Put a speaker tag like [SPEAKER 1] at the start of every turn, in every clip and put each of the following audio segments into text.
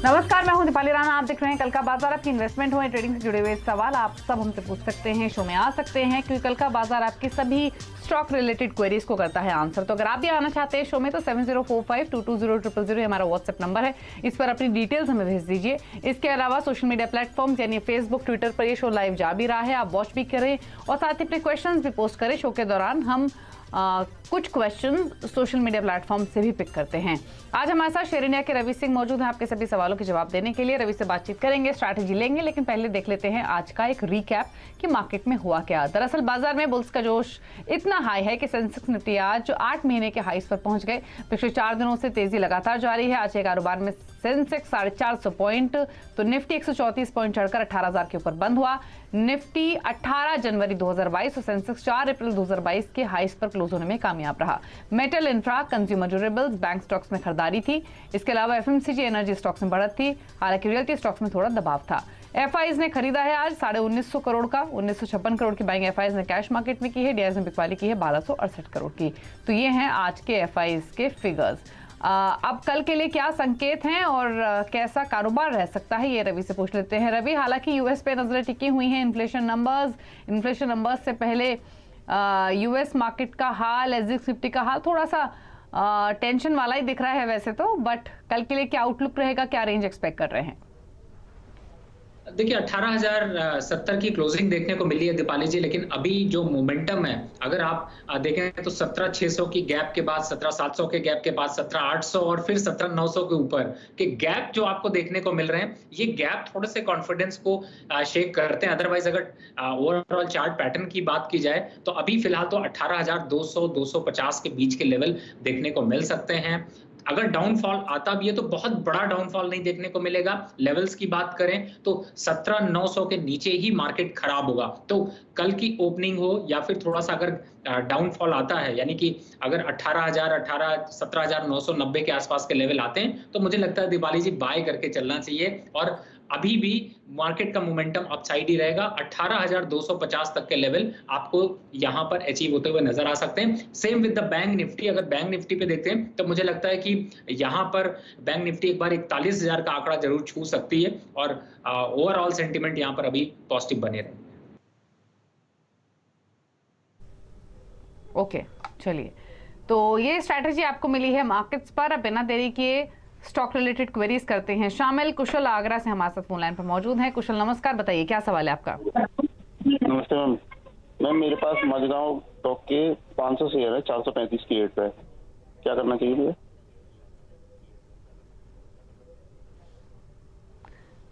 [SPEAKER 1] नमस्कार, मैं हूं दीपाली राणा। आप देख रहे हैं कल का बाजार। आपकी इन्वेस्टमेंट हो ट्रेडिंग से जुड़े हुए सवाल आप सब हमसे पूछ सकते हैं, शो में आ सकते हैं, क्योंकि कल का बाजार आपकी सभी स्टॉक रिलेटेड क्वेरीज को करता है आंसर। तो अगर आप भी आना चाहते हैं शो में तो 7045220000 हमारा व्हाट्सएप नंबर है, इस पर अपनी डिटेल्स हमें भेज दीजिए। इसके अलावा सोशल मीडिया प्लेटफॉर्म यानी फेसबुक, ट्विटर पर ये शो लाइव जा भी रहा है, आप वॉच भी करें और साथ ही अपने क्वेश्चन भी पोस्ट करें। शो के दौरान हम कुछ क्वेश्चन सोशल मीडिया प्लेटफॉर्म से भी पिक करते हैं। आज हमारे साथ शेयर इंडिया के रवि सिंह मौजूद हैं आपके सभी सवालों के जवाब देने के लिए। रवि से बातचीत करेंगे, स्ट्रैटेजी लेंगे, लेकिन पहले देख लेते हैं आज का एक रीकैप कि मार्केट में हुआ क्या। दरअसल बाजार में बुल्स का जोश इतना हाई है कि सेंसेक्स निफ्टी आज 8 महीने के हाईस पर पहुंच गए। पिछले 4 दिनों से तेजी लगातार जारी है। आज के कारोबार में सेंसेक्स 450 पॉइंट तो निफ्टी 134 पॉइंट चढ़कर 18,000 के ऊपर बंद हुआ। निफ्टी 18 जनवरी 2022 और सेंसेक्स 4 अप्रैल 2022 के हाईस पर क्लोज होने में कामयाब रहा। Metal, infra, consumer durables, bank stocks में खरीदारी थी। इसके अलावा एफएमसीजी, एनर्जी स्टॉक्स में बढ़त थी। हालांकि रियल्टी स्टॉक्स में थोड़ा दबाव था। एफआईज ने खरीदा है आज 1950 करोड़ का, 1956 करोड़ की बाइंग एफआईज ने कैश मार्केट में की है। डीआईएस ने बिकवाली की है 1268 करोड़ की। तो ये हैं आज के एफआईज के फिगर्स। अब कल के लिए क्या संकेत हैं और कैसा कारोबार रह सकता है, ये रवि से पूछ लेते हैं। रवि, हालांकि यूएस पे नजरें टिकी हुई हैं। इन्फ्लेशन नंबर्स से पहले यूएस मार्केट का हाल, एसजीएक्स निफ्टी का हाल थोड़ा सा टेंशन वाला ही दिख रहा है वैसे तो, बट कल के लिए क्या आउटलुक रहेगा, क्या रेंज एक्सपेक्ट कर रहे हैं?
[SPEAKER 2] देखिए 18,070 की क्लोजिंग देखने को मिली है दीपाली जी, लेकिन अभी जो मोमेंटम है अगर आप देखें तो 17,600 की गैप के बाद, 17,700 के गैप के बाद 17,800 और फिर 17,900 के ऊपर के गैप जो आपको देखने को मिल रहे हैं, ये गैप थोड़े से कॉन्फिडेंस को शेक करते हैं। अदरवाइज अगर ओवरऑल चार्ट पैटर्न की बात की जाए तो अभी फिलहाल तो 18,200-250 के बीच के लेवल देखने को मिल सकते हैं। अगर डाउनफॉल आता भी है तो बहुत बड़ा डाउनफॉल नहीं देखने को मिलेगा। लेवल्स की बात करें तो 17,900 के नीचे ही मार्केट खराब होगा। तो कल की ओपनिंग हो या फिर थोड़ा सा अगर डाउनफॉल आता है, यानी कि अगर 17,990 के आसपास के लेवल आते हैं तो मुझे लगता है दिवाली जी बाय करके चलना चाहिए। और अभी भी मार्केट का मोमेंटम अपसाइड ही रहेगा। 18,250 तक के लेवल आपको यहां पर अचीव होते हुए नजर आ सकते हैं। Same with the bank Nifty. अगर बैंक निफ्टी पे देखते हैं तो मुझे लगता है कि यहां पर बैंक निफ्टी एक बार 41,000 का आंकड़ा जरूर छू सकती है और ओवरऑल सेंटीमेंट यहां पर अभी पॉजिटिव बने रहे।
[SPEAKER 1] ओके, चलिए, तो ये स्ट्रैटेजी आपको मिली है मार्केट्स पर। अब बिना देरी किए स्टॉक रिलेटेड क्वेरीज करते हैं। शामिल कुशल आगरा से हमारे साथ फोन लाइन पर मौजूद हैं। कुशल, नमस्कार, बताइए क्या सवाल है आपका?
[SPEAKER 3] नमस्ते मैम, मेरे पास मजगांव स्टॉक के 500 शेयर है 435 की रेट पे, क्या करना चाहिए मुझे?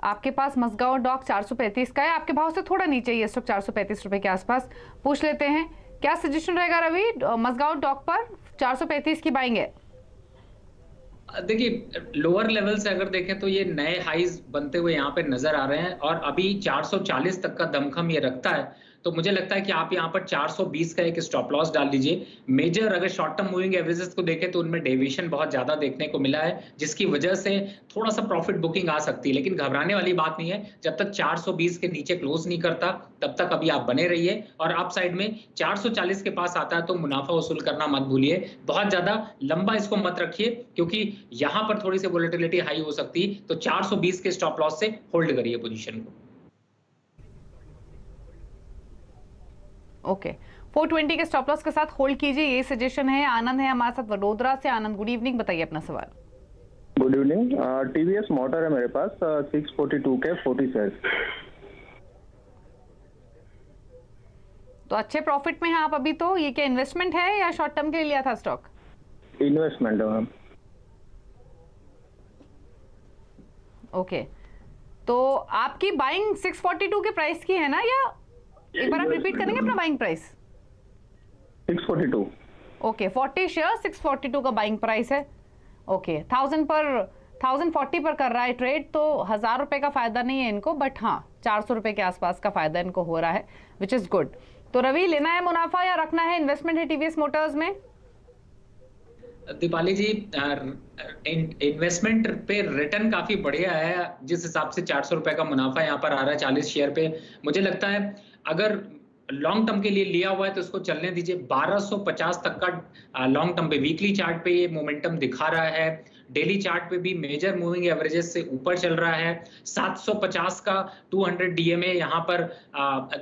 [SPEAKER 1] आपके पास मजगांव डॉक 435 का है, आपके भाव से थोड़ा नीचे ही स्टॉक 435 रुपए के आसपास। पूछ लेते हैं क्या सजेशन रहेगा रवि, मजगांव डॉक पर 435 की बाइंग है?
[SPEAKER 2] देखिए लोअर लेवल से अगर देखें तो ये नए हाईज बनते हुए यहाँ पे नजर आ रहे हैं और अभी 440 तक का दमखम ये रखता है। तो मुझे लगता है कि आप यहाँ पर 420 का एक स्टॉप लॉस डाल लीजिए। मेजर अगर शॉर्ट टर्म मूविंग एवरेजेस को देखें तो उनमें डेविएशन बहुत ज्यादा देखने को मिला है, जिसकी वजह से थोड़ा सा प्रॉफिट बुकिंग आ सकती है। लेकिन घबराने वाली बात नहीं है, जब तक 420 के नीचे क्लोज नहीं करता तब तक अभी आप बने रहिए। और अप साइड में 440 के पास आता है तो मुनाफा वसूल करना मत भूलिए। बहुत ज्यादा लंबा इसको मत रखिए क्योंकि यहाँ पर थोड़ी सी वोलेटिलिटी हाई हो सकती है। तो 420 के स्टॉप लॉस से होल्ड करिए पोजीशन को।
[SPEAKER 1] ओके, 420 के स्टॉप लॉस के साथ होल्ड कीजिए, ये सजेशन है। आनंद है हमारे साथ वडोदरा से। आनंद, गुड इवनिंग, बताइए अपना सवाल।
[SPEAKER 4] Good evening. टीवीएस मोटर है मेरे पास 642 के 40 शेयर।
[SPEAKER 1] तो अच्छे प्रॉफिट में है आप अभी। तो ये क्या इन्वेस्टमेंट है या शॉर्ट टर्म के लिए लिया था स्टॉक?
[SPEAKER 4] इन्वेस्टमेंट है मैम।
[SPEAKER 1] ओके, तो आपकी बाइंग 642 के प्राइस की है ना, या एक बार आप रिपीट करेंगे अपना बाइंग प्राइस?
[SPEAKER 4] 642।
[SPEAKER 1] ओके, 40 शेयर 642 का बाइंग प्राइस है। ओके, 1040 पर कर रहा है ट्रेड, तो 1000 रुपए का फायदा नहीं है इनको, बट हाँ 400 रुपए के आसपास का फायदा इनको हो रहा है, विच इज गुड। तो रवि, लेना है मुनाफा या रखना है? इन्वेस्टमेंट है टीवीएस मोटर्स में।
[SPEAKER 2] दीपाली जी, इन्वेस्टमेंट पे रिटर्न काफी बढ़िया है। जिस हिसाब से 400 रुपए का मुनाफा यहाँ पर आ रहा है 40 शेयर पे, मुझे लगता है अगर लॉन्ग टर्म के लिए लिया हुआ है तो इसको चलने दीजिए। 1250 तक का लॉन्ग टर्म पे वीकली चार्ट पे ये मोमेंटम दिखा रहा है। डेली चार्ट पे भी मेजर मूविंग एवरेजेस से ऊपर चल रहा है। 750 का 200 डीएमए यहाँ पर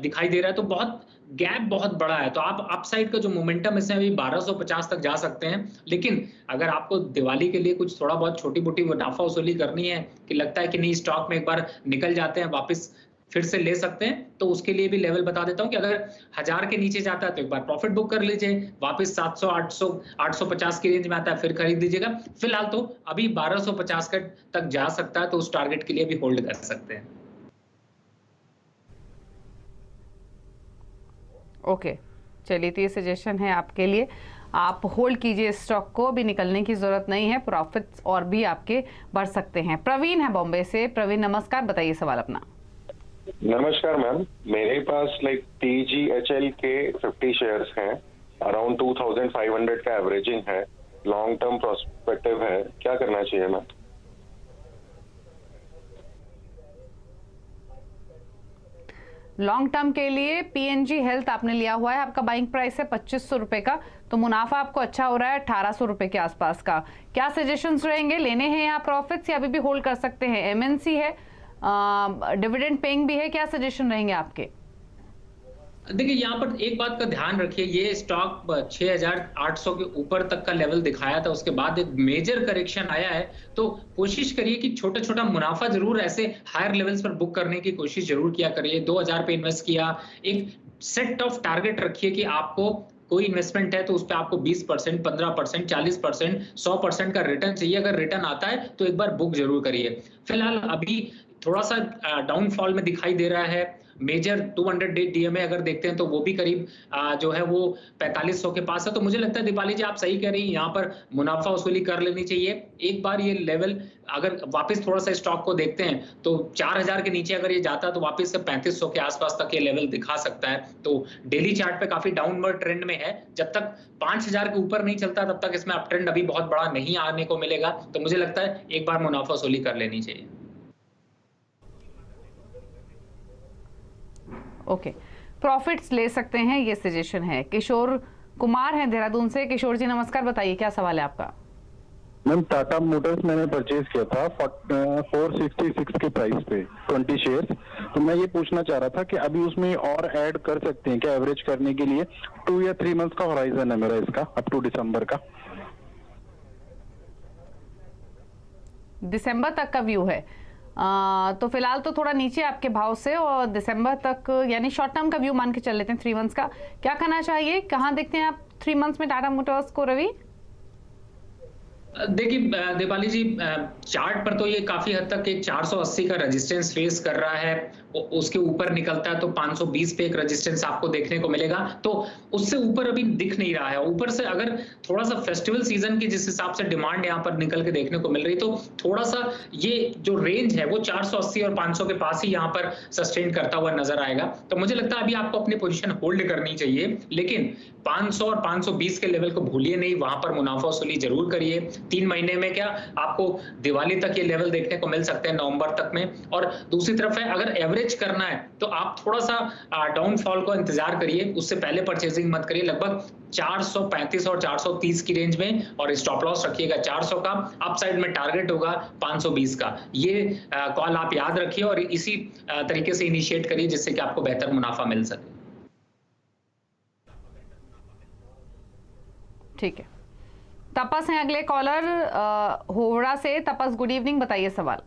[SPEAKER 2] दिखाई दे रहा है, तो बहुत गैप बहुत बड़ा है। तो आप अपसाइड का जो मोमेंटम इसमें अभी 1250 तक जा सकते हैं। लेकिन अगर आपको दिवाली के लिए कुछ थोड़ा बहुत छोटी मोटी मुनाफा वसूली करनी है, कि लगता है कि नहीं स्टॉक में एक बार निकल जाते हैं वापस फिर से ले सकते हैं, तो उसके लिए भी लेवल बता देता हूं कि अगर 1000 के नीचे जाता है तो एक बार प्रॉफिट बुक कर लीजिए, वापस 700 800 850 की रेंज में आता है फिर खरीद लीजिएगा। फिलहाल तो अभी 1250 तक जा सकता है, तो उस टारगेट के लिए भी होल्ड कर सकते हैं।
[SPEAKER 1] ओके, चलिए, तो ये सजेशन है आपके लिए, आप होल्ड कीजिए स्टॉक को, अभी निकलने की जरूरत नहीं है, प्रॉफिट्स और भी आपके बढ़ सकते हैं। प्रवीण है बॉम्बे से। प्रवीण नमस्कार, बताइए सवाल अपना।
[SPEAKER 5] नमस्कार मैम, मेरे पास TGHL के 50 शेयर्स हैं, अराउंड 2500 का एवरेजिंग है, लॉन्ग टर्म प्रोस्पेक्टिव है, क्या करना चाहिए मैम?
[SPEAKER 1] लॉन्ग टर्म के लिए पीएनजी हेल्थ आपने लिया हुआ है, आपका बाइंग प्राइस है 2500 रुपए का, तो मुनाफा आपको अच्छा हो रहा है 1800 रुपए के आसपास का। क्या सजेशंस रहेंगे? लेने हैं यहाँ प्रॉफिट्स या अभी भी होल्ड कर सकते हैं? एमएनसी है, डिविडेंड पेइंग भी है, क्या सजेशन रहेंगे आपके?
[SPEAKER 2] देखिए, यहाँ पर एक बात का ध्यान रखिए, ये स्टॉक 6800 के ऊपर तक का लेवल दिखाया था, उसके बाद एक मेजर करेक्शन आया है। तो कोशिश करिए कि छोटा छोटा मुनाफा जरूर ऐसे हायर लेवल्स पर बुक करने की कोशिश जरूर किया करिए। 2000 पे इन्वेस्ट किया, एक सेट ऑफ टारगेट रखिए कि आपको कोई इन्वेस्टमेंट है तो उस पर आपको 20%, 15%, 40%, 100% का रिटर्न चाहिए। अगर रिटर्न आता है तो एक बार बुक जरूर करिए। फिलहाल अभी थोड़ा सा डाउनफॉल में दिखाई दे रहा है। मेजर 200 डे डीएमए अगर देखते हैं तो वो भी करीब जो है वो 4500 के पास है। तो मुझे लगता है दीपाली जी आप सही कह रही हैं, यहाँ पर मुनाफा वसूली कर लेनी चाहिए। एक बार ये लेवल अगर वापस थोड़ा सा स्टॉक को देखते हैं तो 4000 के नीचे अगर ये जाता है तो वापस से 3500 के आसपास तक ये लेवल दिखा सकता है। तो डेली चार्ट पे काफी डाउनवर्ड ट्रेंड में है। जब तक 5000 के ऊपर नहीं चलता तब तक इसमें अप ट्रेंड अभी बहुत बड़ा नहीं आने को मिलेगा। तो मुझे लगता है एक बार मुनाफा वसूली कर लेनी चाहिए।
[SPEAKER 1] ओके, प्रॉफिट्स ले सकते हैं, ये सजेशन है। किशोर कुमार है देहरादून से। किशोर जी नमस्कार, बताइए क्या सवाल है आपका?
[SPEAKER 4] मैम, टाटा मोटर्स मैंने परचेज किया था 466 के प्राइस पे 20 शेयर्स। तो मैं ये पूछना चाह रहा था कि अभी उसमें और ऐड कर सकते हैं क्या एवरेज करने के लिए? 2 या 3 मंथ्स का होराइजन है मेरा इसका, अप टू दिसंबर का।
[SPEAKER 1] दिसंबर तक का व्यू है, तो फिलहाल तो थोड़ा नीचे आपके भाव से, और दिसंबर तक यानी शॉर्ट टर्म का व्यू मान के चल लेते हैं 3 मंथ्स का। क्या करना चाहिए, कहाँ देखते हैं आप 3 मंथ्स में टाटा मोटर्स को रवि?
[SPEAKER 2] देखिए दीपाली जी, चार्ट पर तो ये काफी हद तक एक 480 का रेजिस्टेंस फेस कर रहा है। उसके ऊपर निकलता है तो 520 पे एक रेजिस्टेंस आपको देखने को मिलेगा। तो उससे ऊपर अभी दिख नहीं रहा है। ऊपर से अगर थोड़ा सा फेस्टिवल सीजन की जिस हिसाब से डिमांड यहाँ पर निकल के देखने को मिल रही, तो थोड़ा सा ये जो रेंज है वो 480 और 500 के पास ही यहाँ पर सस्टेन करता हुआ नजर आएगा। तो मुझे लगता है अभी आपको अपनी पोजीशन होल्ड करनी चाहिए, लेकिन 500 और 520 के लेवल को भूलिए नहीं, वहां पर मुनाफा वसूली जरूर करिए। 3 महीने में क्या आपको दिवाली तक ये लेवल देखने को मिल सकते हैं, नवंबर तक में। और दूसरी तरफ है, अगर एवरेज करना है तो आप थोड़ा सा डाउनफॉल को इंतजार करिए, उससे पहले परचेजिंग मत करिए। लगभग 435 और 430 की रेंज में, और स्टॉप लॉस रखिएगा 400 का, अपसाइड में टारगेट होगा 520 का। ये कॉल आप याद रखिए और इसी तरीके से इनिशिएट करिए जिससे कि आपको बेहतर मुनाफा मिल सके।
[SPEAKER 1] ठीक है, तपस है अगले कॉलर होवड़ा से। तपस गुड इवनिंग, बताइए सवाल।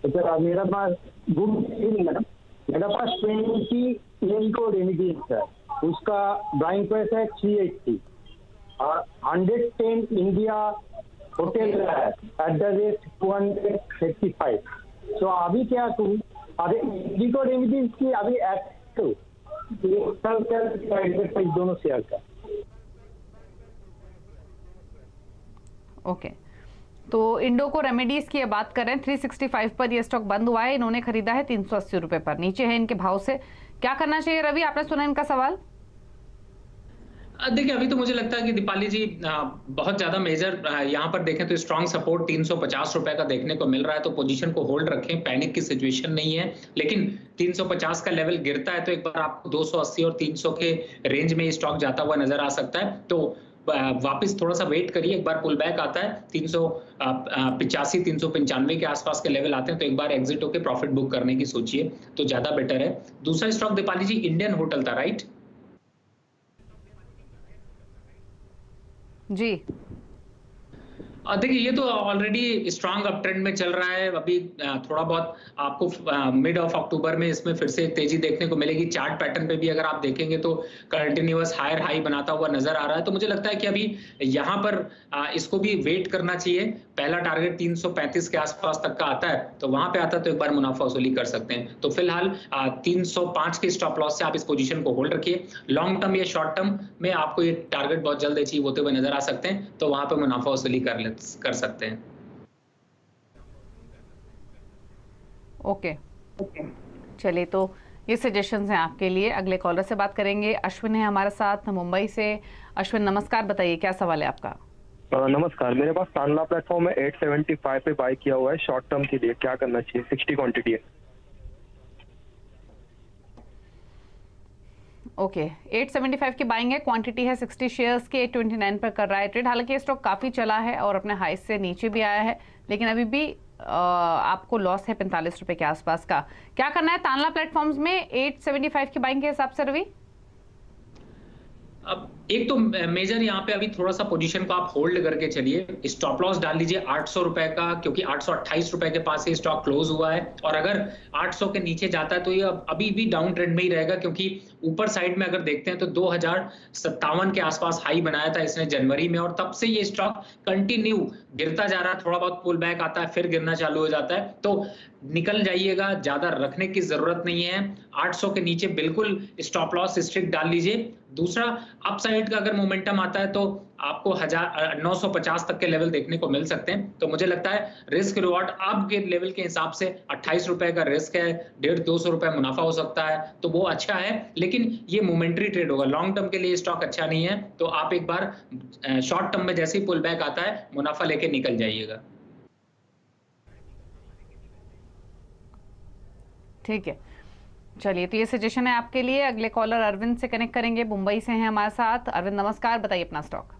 [SPEAKER 6] सर मेरा पास गुड इवनिंग मैडम, मेरा पास 20 इनको रेमिडीज है, उसका बाइंग प्राइस है 380 और 110 इंडिया होटल है एट द रेट 235। तो अभी क्या करूँ? अरे इंडिको रेमिडीज की अभी दोनों शेयर का।
[SPEAKER 1] ओके, तो इंडोको रेमेडीज की बात करें, 365 पर ये स्टॉक बंद हुआ है, इन्होंने खरीदा है 380 रुपए पर, नीचे है इनके भाव से। क्या करना चाहिए रवि, आपने सुना इनका सवाल?
[SPEAKER 2] देखिए, अभी तो मुझे लगता है कि दीपाली जी बहुत ज्यादा मेजर यहाँ पर देखें तो स्ट्रॉन्ग सपोर्ट 350 रुपए का देखने को मिल रहा है। तो पोजीशन को होल्ड रखें, पैनिक की सिचुएशन नहीं है। लेकिन 350 का लेवल गिरता है तो एक बार आपको 280 और 300 के रेंज में ये स्टॉक जाता हुआ नजर आ सकता है। तो वापस थोड़ा सा वेट करिए, एक बार पुल बैक आता है 385 395 के आसपास के लेवल आते हैं तो एक बार एग्जिट होकर प्रॉफिट बुक करने की सोचिए तो ज्यादा बेटर है। दूसरा स्टॉक दीपाली जी इंडियन होटल था, राइट?
[SPEAKER 1] जी
[SPEAKER 2] देखिए ये तो ऑलरेडी स्ट्रांग अप ट्रेंड में चल रहा है। अभी थोड़ा बहुत आपको मिड ऑफ अक्टूबर में इसमें फिर से तेजी देखने को मिलेगी। चार्ट पैटर्न पे भी अगर आप देखेंगे तो कंटिन्यूअस हायर हाई बनाता हुआ नजर आ रहा है। तो मुझे लगता है कि अभी यहाँ पर इसको भी वेट करना चाहिए। पहला टारगेट 335 के आसपास तक का आता है तो वहां पे आता है तो एक बार मुनाफा वसूली कर सकते हैं। तो फिलहाल 305 के स्टॉप लॉस से आप इस पोजीशन को होल्ड रखिए। लॉन्ग टर्म या शॉर्ट टर्म में आपको ये टारगेट बहुत जल्द अचीव होते हुए नजर आ सकते हैं तो वहां पे मुनाफा वसूली कर सकते हैं।
[SPEAKER 1] ओके चलिए, तो ये सजेशंस हैं आपके लिए। अगले कॉलर से बात करेंगे। अश्विन है हमारे साथ मुंबई से। अश्विन नमस्कार, बताइए क्या सवाल है आपका?
[SPEAKER 7] नमस्कार, मेरे पास तानला प्लेटफॉर्म है 875 पे बाय किया हुआ है शॉर्ट टर्म के लिए, क्या करना चाहिए? 60 क्वांटिटी है।
[SPEAKER 1] ओके 875 की बाइंग है, क्वांटिटी है 60 शेयर्स के, 829 पर कर रहा है ट्रेड। हालांकि ये स्टॉक काफ़ी चला है और अपने हाई से नीचे भी आया है, लेकिन अभी भी आपको लॉस है 45 रुपए के आसपास का। क्या करना है तानला प्लेटफॉर्म्स में 875 की बाइंग के हिसाब से रवि?
[SPEAKER 2] अब एक तो मेजर यहाँ पे अभी थोड़ा सा पोजीशन को आप होल्ड करके चलिए। स्टॉप लॉस डाल लीजिए 800 रुपए का, क्योंकि 828 रुपए के पास ये स्टॉक क्लोज हुआ है और अगर 800 के नीचे जाता है तो ये अभी भी डाउन ट्रेंड में ही रहेगा, क्योंकि ऊपर साइड में अगर देखते हैं तो 2057 के आसपास हाई बनाया था इसने जनवरी में और तब से ये स्टॉक कंटिन्यू गिरता जा रहा है। थोड़ा बहुत पुल बैक आता है फिर गिरना चालू हो जाता है, तो निकल जाइएगा, ज्यादा रखने की जरूरत नहीं है। 800 के नीचे बिल्कुल स्टॉप लॉस स्ट्रिक्ट डाल लीजिए। दूसरा, अपसाइड का अगर मोमेंटम आता है तो आपको 950 तक के लेवल देखने को मिल सकते हैं। तो मुझे लगता है रिस्क रिवॉर्ड आपके लेवल के हिसाब से 28 रुपए का रिस्क है, 150-200 रुपए मुनाफा हो सकता है, तो वो अच्छा है। लेकिन ये मोमेंट्री ट्रेड होगा, लॉन्ग टर्म के लिए स्टॉक अच्छा नहीं है। तो आप एक बार शॉर्ट टर्म में जैसे ही पुल बैक आता है मुनाफा लेके निकल जाइएगा।
[SPEAKER 1] ठीक है, चलिए, तो ये सजेशन है आपके लिए। अगले कॉलर अरविंद से कनेक्ट करेंगे, मुंबई से हैं हमारे साथ। अरविंद नमस्कार, बताइए अपना स्टॉक।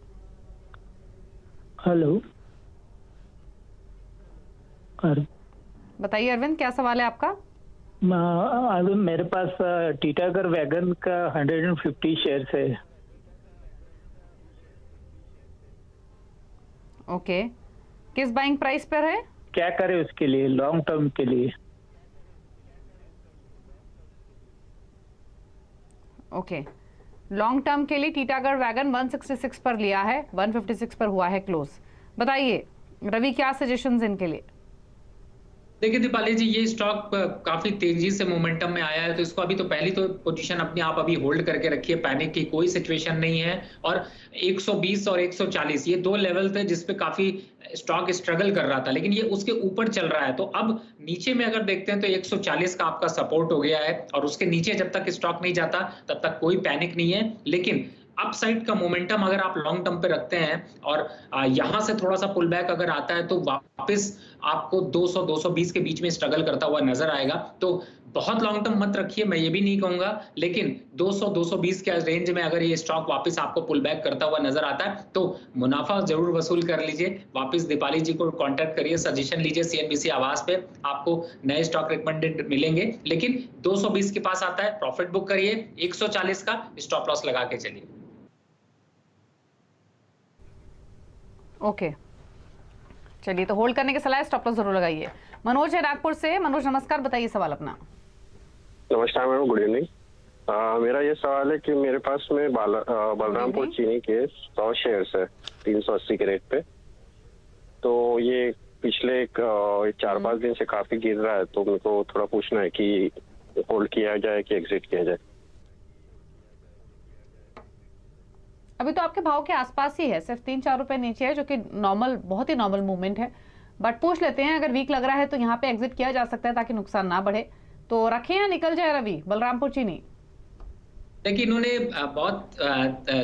[SPEAKER 8] हेलो,
[SPEAKER 1] बताइए अरविंद क्या सवाल है आपका?
[SPEAKER 8] अरविंद मेरे पास टीटागढ़ वैगन का 150 शेयर्स है।
[SPEAKER 1] ओके, किस बाइंग प्राइस पर है?
[SPEAKER 8] क्या करें उसके लिए लॉन्ग टर्म के लिए?
[SPEAKER 1] ओके, लॉन्ग टर्म के लिए टीटागढ़ वैगन 166 पर लिया है, 156 पर हुआ है क्लोज। बताइए रवि क्या सजेशंस इनके लिए?
[SPEAKER 2] देखिए दीपाली जी, ये स्टॉक काफी तेजी से मोमेंटम में आया है तो इसको अभी तो पहली तो पोजीशन अपने आप अभी होल्ड करके रखिए। पैनिक की कोई सिचुएशन नहीं है। और 120 और 140 ये दो लेवल थे जिसपे काफी स्टॉक स्ट्रगल कर रहा था, लेकिन ये उसके ऊपर चल रहा है। तो अब नीचे में अगर देखते हैं तो 140 का आपका सपोर्ट हो गया है और उसके नीचे जब तक स्टॉक नहीं जाता तब तक कोई पैनिक नहीं है। लेकिन अपसाइड का मोमेंटम अगर आप लॉन्ग टर्म पे रखते हैं और यहां से थोड़ा सा पुल बैक अगर आता है तो वापस आपको 200-220 के बीच में स्ट्रगल करता हुआ नजर आएगा। तो बहुत लॉन्ग टर्म मत रखिए, मैं ये भी नहीं कहूंगा, लेकिन 200-220 के रेंज में अगर ये स्टॉक वापस आपको पुल बैक करता हुआ नजर आता है तो मुनाफा जरूर वसूल कर लीजिए। वापस दीपाली जी को कांटेक्ट करिए, सजेशन लीजिए CNBC आवाज पे, आपको नए स्टॉक रिकमेंडेड मिलेंगे। लेकिन 220 के पास आता है प्रॉफिट बुक करिए, 140 का स्टॉप लॉस लगा के चलिए।
[SPEAKER 1] ओके, चलिए, तो होल्ड करने की सलाह, स्टॉप लॉस जरूर लगाइए। मनोज है नागपुर से। मनोज नमस्कार, बताइए सवाल अपना।
[SPEAKER 5] नमस्कार मैम, गुड इवनिंग। मेरा ये सवाल है कि मेरे पास में बलरामपुर चीनी के 100 शेयर्स है 380 के रेट पे। तो ये पिछले 4-5 दिन से काफी गिर रहा है, तो मेरे को थोड़ा पूछना है कि होल्ड किया जाए कि एग्जिट किया जाए।
[SPEAKER 1] अभी तो आपके भाव के आसपास ही है, सिर्फ 3-4 रुपए नीचे है, जो कि नॉर्मल, बहुत ही नॉर्मल मूवमेंट है। बट पूछ लेते हैं, अगर वीक लग रहा है तो यहाँ पे एग्जिट किया जा सकता है ताकि नुकसान ना बढ़े। तो रखें या निकल जाए रवि बलरामपुर चीनी?
[SPEAKER 2] देखिए इन्होंने बहुत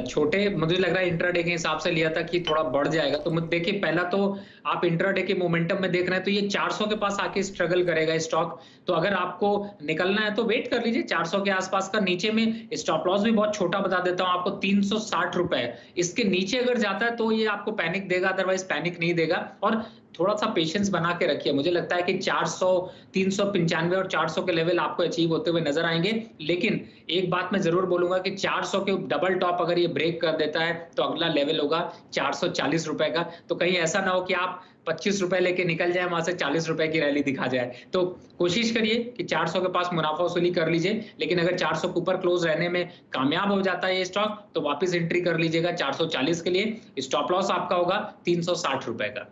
[SPEAKER 2] छोटे, मुझे लग रहा है इंट्राडे के हिसाब से लिया था कि थोड़ा बढ़ जाएगा। तो देखिए पहला तो आप इंट्राडे के मोमेंटम में देख रहे हैं तो ये 400 के पास आके स्ट्रगल करेगा स्टॉक। तो अगर आपको निकलना है तो वेट कर लीजिए 400 के आसपास का। नीचे में स्टॉप लॉस भी बहुत छोटा बता देता हूं आपको, 360 रुपए। इसके नीचे अगर जाता है तो ये आपको पैनिक देगा, अदरवाइज पैनिक नहीं देगा। और थोड़ा सा पेशेंस बना के रखिए। मुझे लगता है कि 400, 395 और 400 के लेवल आपको अचीव होते हुए नजर आएंगे। लेकिन एक बात मैं जरूर बोलूंगा कि 400 के डबल टॉप अगर ये ब्रेक कर देता है तो अगला लेवल होगा 440 रुपए का। तो कहीं ऐसा ना हो कि आप 25 रुपए लेके निकल जाए, वहां से 40 रुपए की रैली दिखा जाए। तो कोशिश करिए कि 400 के पास मुनाफा वसूली कर लीजिए। लेकिन अगर 400 के ऊपर क्लोज रहने में कामयाब हो जाता है ये स्टॉक तो वापस एंट्री कर लीजिएगा 440 के लिए। स्टॉप लॉस आपका होगा 360 रुपए का।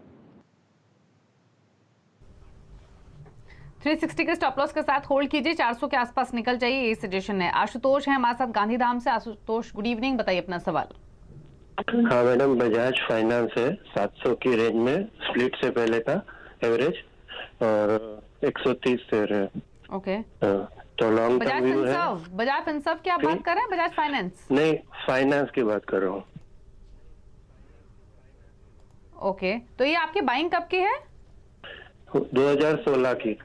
[SPEAKER 1] 360 के स्टॉप लॉस के साथ होल्ड कीजिए, 400 के आसपास निकल जाइए, ये सजेशन है। आशुतोष है हमारे साथ गांधीधाम से। आशुतोष गुड इवनिंग, बताइए अपना सवाल।
[SPEAKER 9] हाँ मैडम, बजाज फाइनेंस है 700 की रेंज में, स्प्लिट से पहले का एवरेज, और 130 शेयर है।
[SPEAKER 1] ओके,
[SPEAKER 9] तो लॉन्ग टर्म व्यू है।
[SPEAKER 1] बजाज फिनसर्व की आप बात कर रहे हैं, बजाज फाइनेंस?
[SPEAKER 9] नहीं, फाइनेंस की बात कर रहा हूँ।
[SPEAKER 1] ओके, तो ये आपकी बाइंग कब की है?
[SPEAKER 9] 2016 की।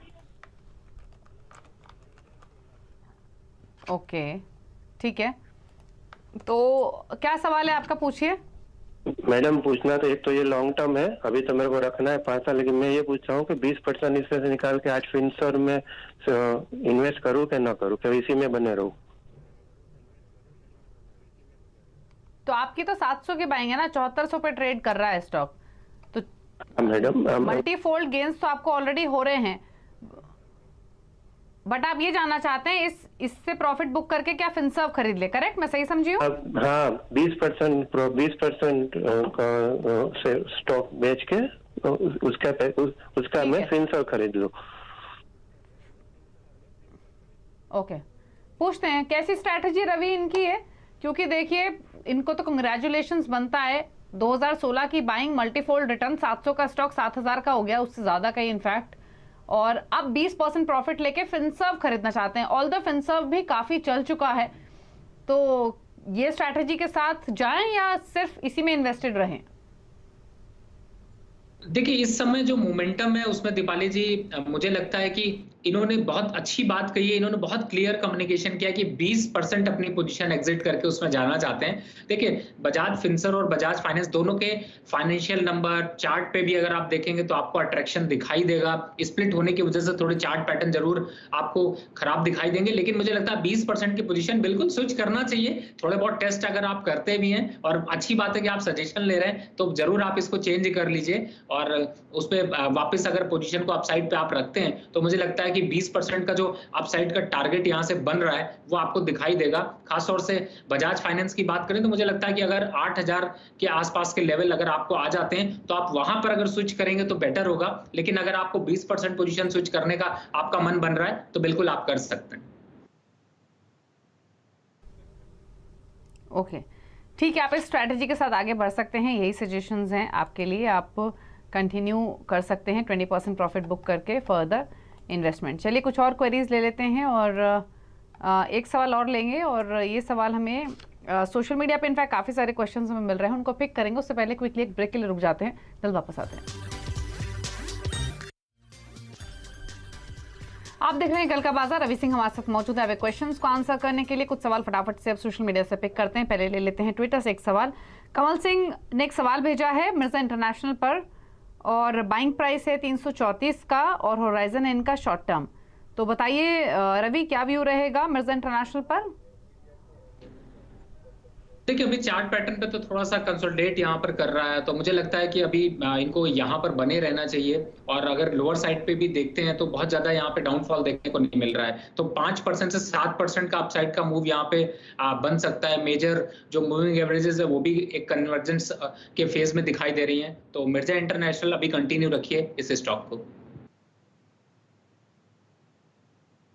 [SPEAKER 1] ओके, ठीक है। तो क्या सवाल है आपका, पूछिए।
[SPEAKER 9] मैडम पूछना तो, एक तो ये लॉन्ग टर्म है, अभी तो मेरे को रखना है 5 साल, लेकिन मैं ये पूछ रहा हूँ कि 20% इसमें से निकाल के आज फिनसर्व में इन्वेस्ट करूँ कि ना करूँ, क्या इसी में बने रहूँ?
[SPEAKER 1] तो आपकी तो 700 की बाइंग है ना, 7400 पे ट्रेड कर रहा है स्टॉक। तो
[SPEAKER 9] मैडम
[SPEAKER 1] मल्टीफोल्ड गेन्स तो आपको ऑलरेडी हो रहे हैं, बट आप ये जानना चाहते हैं इससे प्रॉफिट बुक करके क्या फिनसर्व खरीद ले, करेक्ट? मैं सही समझी हूँ?
[SPEAKER 9] हाँ, 20% से स्टॉक बेच के उसका मैं फिनसर्व खरीद लूँ।
[SPEAKER 1] ओके, पूछते हैं कैसी स्ट्रैटेजी रवि इनकी है, क्योंकि देखिए इनको तो कंग्रेचुलेशंस बनता है। 2016 की बाइंग, मल्टीफोल्ड रिटर्न, 700 का स्टॉक 7000 का हो गया, उससे ज्यादा का इनफैक्ट। और अब 20% प्रॉफिट लेके फिनसर्व खरीदना चाहते हैं। ऑल द फिनसर्व भी काफी चल चुका है, तो ये स्ट्रैटेजी के साथ जाएं या सिर्फ इसी में इन्वेस्टेड रहें?
[SPEAKER 2] देखिए इस समय जो मोमेंटम है उसमें दीपाली जी, मुझे लगता है कि इन्होंने बहुत अच्छी बात कही है। इन्होंने बहुत क्लियर कम्युनिकेशन किया कि 20% अपनी पोजीशन एग्जिट करके उसमें जाना चाहते हैं। देखिए बजाज फिनसर्व और बजाज फाइनेंस दोनों के फाइनेंशियल नंबर चार्ट पे भी अगर आप देखेंगे तो आपको अट्रैक्शन दिखाई देगा। स्प्लिट होने की वजह से थोड़े चार्ट पैटर्न जरूर आपको खराब दिखाई देंगे, लेकिन मुझे लगता है 20% की पोजीशन बिल्कुल स्विच करना चाहिए। थोड़े बहुत टेस्ट अगर आप करते भी हैं, और अच्छी बात है कि आप सजेशन ले रहे हैं, तो जरूर आप इसको चेंज कर लीजिए और उस पर वापस अगर पोजीशन को अपसाइड पे आप रखते हैं तो मुझे लगता है कि 20% का जो अपसाइड का टारगेट यहां से बन रहा है वो आपको दिखाई देगा। खासतौर से बजाज फाइनेंस की बात करें तो मुझे लगता है कि अगर 8000 के आसपास के लेवल अगर आपको आ जाते हैं तो आप वहां पर अगर स्विच करेंगे तो बेटर होगा। लेकिन अगर आपको 20% पोजीशन स्विच करने का आपका मन बन रहा है तो बिल्कुल आप कर सकते हैं।
[SPEAKER 1] ओके, ठीक है, आप इस स्ट्रैटेजी के साथ आगे बढ़ सकते हैं। यही सजेशंस हैं आपके लिए, आप कंटिन्यू कर सकते हैं 20% प्रॉफिट बुक करके फर्दर इन्वेस्टमेंट। चलिए कुछ और क्वेरीज ले लेते हैं और एक सवाल और लेंगे, और ये सवाल हमें सोशल मीडिया पे इनफैक्ट काफ़ी सारे क्वेश्चंस हमें मिल रहे हैं, उनको पिक करेंगे। उससे पहले क्विकली एक ब्रेक के लिए रुक जाते हैं, जल्द वापस आते हैं। आप देख रहे हैं कल का बाजार, रवि सिंह हमारे साथ मौजूद है। क्वेश्चंस को आंसर करने के लिए कुछ सवाल फटाफट से अब सोशल मीडिया से पिक करते हैं। पहले ले लेते हैं ट्विटर से एक सवाल। कमल सिंह ने एक सवाल भेजा है मिर्जा इंटरनेशनल पर, और बाइंग प्राइस है 334 का, और होराइजन है इनका शॉर्ट टर्म। तो बताइए रवि, क्या व्यू रहेगा मिर्जा इंटरनेशनल पर?
[SPEAKER 2] देखिए अभी चार्ट पैटर्न पे तो थोड़ा सा कंसोलिडेट यहाँ पर कर रहा है, तो मुझे लगता है कि अभी इनको यहाँ पर बने रहना चाहिए। और अगर लोअर साइड पे भी देखते हैं तो बहुत ज्यादा यहाँ पे डाउनफॉल देखने को नहीं मिल रहा है, तो 5% से 7% का अपसाइड का मूव यहाँ पे बन सकता है। मेजर जो मूविंग एवरेजेस है वो भी एक कन्वर्जेंस के फेज में दिखाई दे रही है। तो मिर्जा इंटरनेशनल अभी कंटिन्यू रखिए इस स्टॉक को।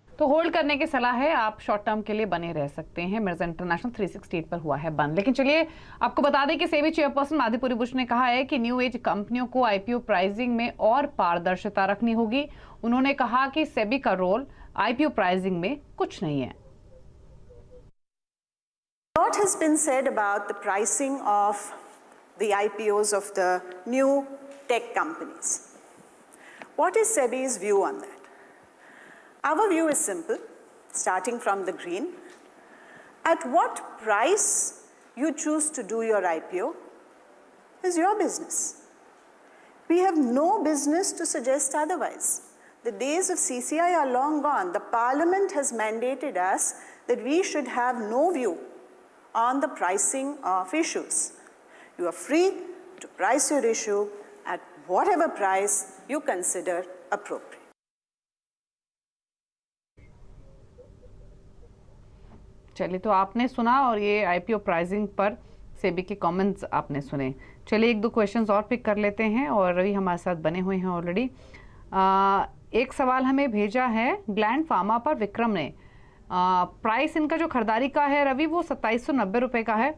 [SPEAKER 1] तो होल्ड करने की सलाह है, आप शॉर्ट टर्म के लिए बने रह सकते हैं। मिर्जा इंटरनेशनल 368 पर हुआ है बंद। लेकिन चलिए आपको बता दें कि सेबी चेयरपर्सन माधुरी बुश ने कहा है कि न्यू एज कंपनियों को आईपीओ प्राइसिंग में और पारदर्शिता रखनी होगी। उन्होंने कहा कि सेबी का रोल आईपीओ प्राइसिंग में कुछ नहीं है।
[SPEAKER 10] lot has been said about the pricing of the IPOs of the new tech companies. What is SEBI's view on that? Our view is simple, starting from the green. At what price you choose to do your IPO is your business. We have no business to suggest otherwise. The days of CCI are long gone. The Parliament has mandated us that we should have no view on the pricing of issues. You are free to price your issue at whatever price you consider appropriate.
[SPEAKER 1] चलिए, तो आपने सुना और ये IPO pricing पर सेबी के comments आपने सुने। चलिए, एक दो क्वेश्चंस और पिक कर लेते हैं और रवि हमारे साथ बने हुए हैं ऑलरेडी। एक सवाल हमें भेजा है ग्लैंड फार्मा पर विक्रम ने। प्राइस इनका जो खरीदारी का है रवि वो 2790 रुपये का है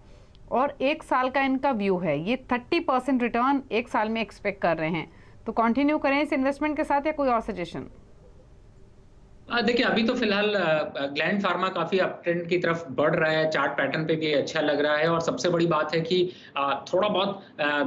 [SPEAKER 1] और एक साल का इनका व्यू है। ये 30% रिटर्न एक साल में एक्सपेक्ट कर रहे हैं, तो कंटिन्यू करें इस इन्वेस्टमेंट के साथ या कोई और सजेशन?
[SPEAKER 2] देखिए, अभी तो फिलहाल ग्लैंड फार्मा काफी अप ट्रेंड की तरफ बढ़ रहा है, चार्ट पैटर्न पे भी अच्छा लग रहा है और सबसे बड़ी बात है कि थोड़ा बहुत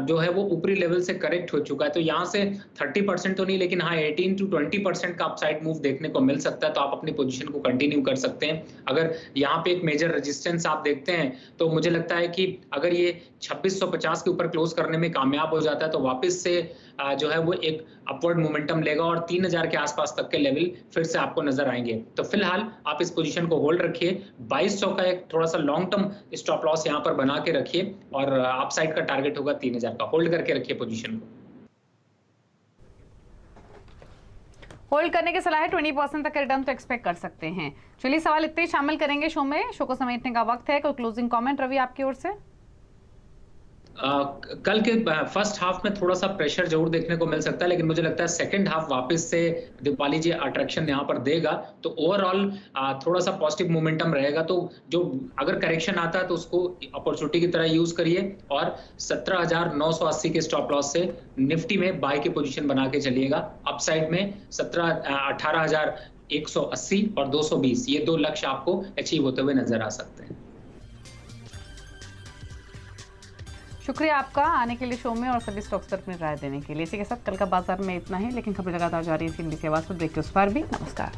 [SPEAKER 2] जो है वो ऊपरी लेवल से करेक्ट हो चुका है। तो यहाँ से 30% तो नहीं, लेकिन हाँ 18 to 20% का अपसाइड मूव देखने को मिल सकता है, तो आप अपनी पोजीशन को कंटिन्यू कर सकते हैं। अगर यहाँ पे एक मेजर रेजिस्टेंस आप देखते हैं तो मुझे लगता है कि अगर ये 2650 के ऊपर क्लोज करने में कामयाब हो जाता है तो वापस से जो है वो एक अपवर्ड मोमेंटम लेगा और 3000 के आसपास तक के लेवल फिर से आपको नजर आएंगे। तो फिलहाल आप इस पोजीशन को होल्ड रखिए। 2200 का एक थोड़ा सा लॉन्ग टर्म स्टॉप लॉस यहां पर बना के रखिए और अपसाइड का टारगेट होगा 3000 का। होल्ड करके रखिए पोजीशन को।
[SPEAKER 1] होल्ड करने की सलाह है, 20% तक रिटर्न तो एक्सपेक्ट कर सकते हैं। चलिए, सवाल इतने ही शामिल करेंगे शो में। शो को समेटने का वक्त है। कोई क्लोजिंग कमेंट रवि आपकी ओर से?
[SPEAKER 2] कल के फर्स्ट हाफ में थोड़ा सा प्रेशर जरूर देखने को मिल सकता है, लेकिन मुझे लगता है सेकंड हाफ वापस से दीपाली जी अट्रैक्शन यहाँ पर देगा, तो ओवरऑल थोड़ा सा पॉजिटिव मोमेंटम रहेगा। तो जो अगर करेक्शन आता है तो उसको अपॉर्चुनिटी की तरह यूज करिए और 17,980 के स्टॉप लॉस से निफ्टी में बाय की पोजीशन बना के चलिएगा। अपसाइड में 18,180 और 220 ये दो लक्ष्य आपको अचीव होते हुए नजर आ सकते हैं।
[SPEAKER 1] शुक्रिया आपका आने के लिए शो में और सभी स्टॉक्स पर अपनी राय देने के लिए। इसी के साथ कल का बाजार में इतना ही, लेकिन खबरें लगातार जारी है CNBC आवाज पर। ब्रेक के उस पार भी। नमस्कार।